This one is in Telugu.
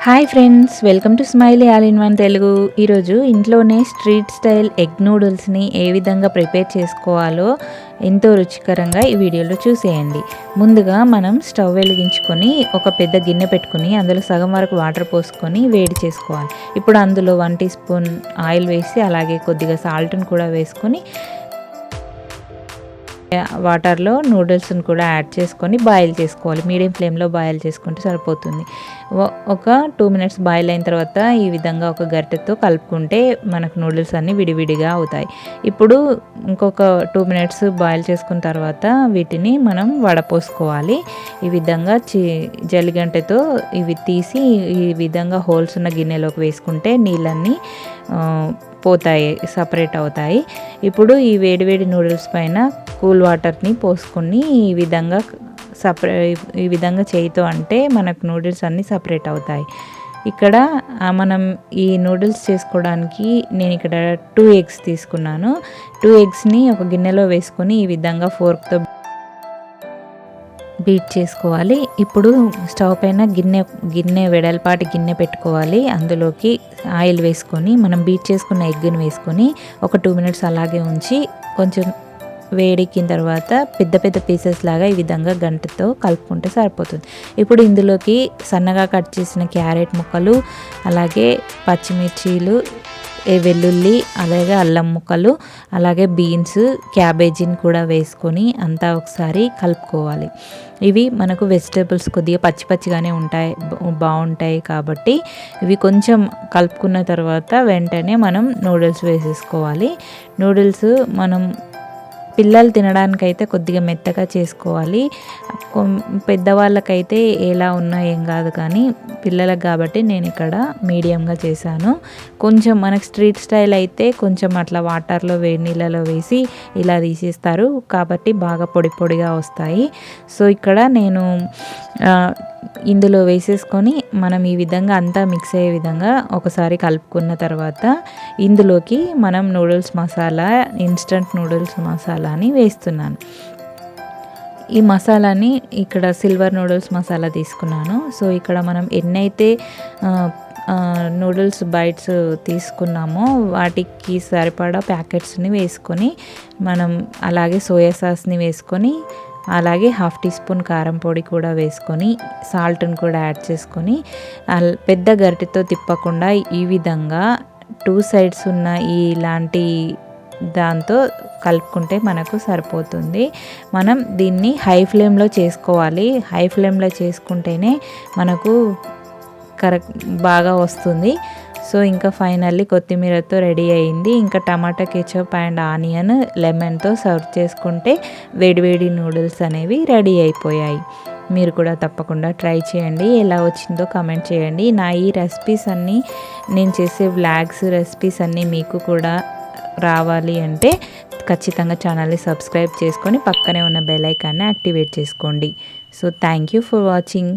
Hi friends, welcome to smiley all-in-one Telugu. ఈరోజు ఇంట్లోనే స్ట్రీట్ స్టైల్ ఎగ్ నూడిల్స్ని ఏ విధంగా ప్రిపేర్ చేసుకోవాలో ఎంతో రుచికరంగా ఈ వీడియోలో చూసేయండి. ముందుగా మనం స్టవ్ వెలిగించుకొని ఒక పెద్ద గిన్నె పెట్టుకొని అందులో సగం వరకు వాటర్ పోసుకొని వేడి చేసుకోవాలి. ఇప్పుడు అందులో 1 టీ స్పూన్ ఆయిల్ వేసి అలాగే కొద్దిగా సాల్ట్ని కూడా వేసుకొని వాటర్లో నూడిల్స్ని కూడా యాడ్ చేసుకొని బాయిల్ చేసుకోవాలి. మీడియం ఫ్లేమ్లో బాయిల్ చేసుకుంటే సరిపోతుంది. ఒక 2 మినిట్స్ బాయిల్ అయిన తర్వాత ఈ విధంగా ఒక గరిటెతో కలుపుకుంటే మనకు నూడిల్స్ అన్నీ విడివిడిగా అవుతాయి. ఇప్పుడు ఇంకొక 2 మినిట్స్ బాయిల్ చేసుకున్న తర్వాత వీటిని మనం వడపోసుకోవాలి. ఈ విధంగా జల్లిగంటెతో ఇవి తీసి ఈ విధంగా హోల్స్ ఉన్న గిన్నెలోకి వేసుకుంటే నీళ్ళన్నీ పోతాయి, సపరేట్ అవుతాయి. ఇప్పుడు ఈ వేడివేడి నూడిల్స్ పైన కూల్ వాటర్ని పోసుకొని ఈ విధంగా చేయితో అంటే మనకు నూడిల్స్ అన్నీ సపరేట్ అవుతాయి. ఇక్కడ మనం ఈ నూడిల్స్ చేసుకోవడానికి నేను ఇక్కడ 2 ఎగ్స్ తీసుకున్నాను. 2 ఎగ్స్ని ఒక గిన్నెలో వేసుకొని ఈ విధంగా ఫోర్క్తో బీట్ చేసుకోవాలి. ఇప్పుడు స్టవ్ పైన గిన్నె వెడల్పాటి గిన్నె పెట్టుకోవాలి. అందులోకి ఆయిల్ వేసుకొని మనం బీట్ చేసుకున్న ఎగ్ని వేసుకొని ఒక 2 మినిట్స్ అలాగే ఉంచి కొంచెం వేడెక్కిన తర్వాత పెద్ద పెద్ద పీసెస్ లాగా ఈ విధంగా గంటతో కలుపుకుంటే సరిపోతుంది. ఇప్పుడు ఇందులోకి సన్నగా కట్ చేసిన క్యారెట్ ముక్కలు, అలాగే పచ్చిమిర్చీలు, వెల్లుల్లి, అలాగే అల్లం ముక్కలు, అలాగే బీన్స్, క్యాబేజీని కూడా వేసుకొని అంతా ఒకసారి కలుపుకోవాలి. ఇవి మనకు వెజిటేబుల్స్ కొద్దిగా పచ్చి పచ్చిగానే బాగుంటాయి కాబట్టి ఇవి కొంచెం కలుపుకున్న తర్వాత వెంటనే మనం నూడిల్స్ వేసేసుకోవాలి. నూడిల్స్ మనం పిల్లలు తినడానికైతే కొద్దిగా మెత్తగా చేసుకోవాలి. పెద్దవాళ్ళకైతే ఎలా ఉన్నా ఏం కాదు, కానీ పిల్లలకు కాబట్టి నేను ఇక్కడ మీడియంగా చేశాను. కొంచెం మనకు స్ట్రీట్ స్టైల్ అయితే కొంచెం అట్లా వాటర్లో వేడి నీళ్ళలో వేసి ఇలా తీసేస్తారు కాబట్టి బాగా పొడి పొడిగా వస్తాయి. సో ఇక్కడ నేను ఇందులో వేసేసుకొని మనం ఈ విధంగా అంతా మిక్స్ అయ్యే విధంగా ఒకసారి కలుపుకున్న తర్వాత ఇందులోకి మనం నూడిల్స్ మసాలా, ఇన్స్టంట్ నూడిల్స్ మసాలాని వేస్తున్నాను. ఈ మసాలాని ఇక్కడ సిల్వర్ నూడిల్స్ మసాలా తీసుకున్నాను. సో ఇక్కడ మనం ఎన్నైతే నూడిల్స్ బైట్స్ తీసుకున్నామో వాటికి సరిపడా ప్యాకెట్స్ని వేసుకొని మనం అలాగే సోయా సాస్ని వేసుకొని అలాగే 1/2 టీ స్పూన్ కారం పొడి కూడా వేసుకొని సాల్ట్ని కూడా యాడ్ చేసుకొని పెద్ద గరిటెతో తిప్పకుండా ఈ విధంగా 2 సైడ్స్ ఉన్న ఇలాంటి దాంతో కలుపుకుంటే మనకు సరిపోతుంది. మనం దీన్ని హై ఫ్లేమ్లో చేసుకోవాలి. హై ఫ్లేమ్లో చేసుకుంటేనే మనకు బాగా వస్తుంది. సో ఇంకా ఫైనల్లీ కొత్తిమీరతో రెడీ అయింది. ఇంకా టమాటా కెచప్ అండ్ ఆనియన్, లెమన్తో సర్వ్ చేసుకుంటే వేడివేడి నూడిల్స్ అనేవి రెడీ అయిపోయాయి. మీరు కూడా తప్పకుండా ట్రై చేయండి. ఎలా వచ్చిందో కామెంట్ చేయండి. నా ఈ రెసిపీస్ అన్నీ, నేను చేసే వ్లాగ్స్ రెసిపీస్ అన్నీ మీకు కూడా రావాలి అంటే ఖచ్చితంగా ఛానల్ని సబ్స్క్రైబ్ చేసుకొని పక్కనే ఉన్న బెల్ ఐకాన్ని యాక్టివేట్ చేసుకోండి. So thank you for watching.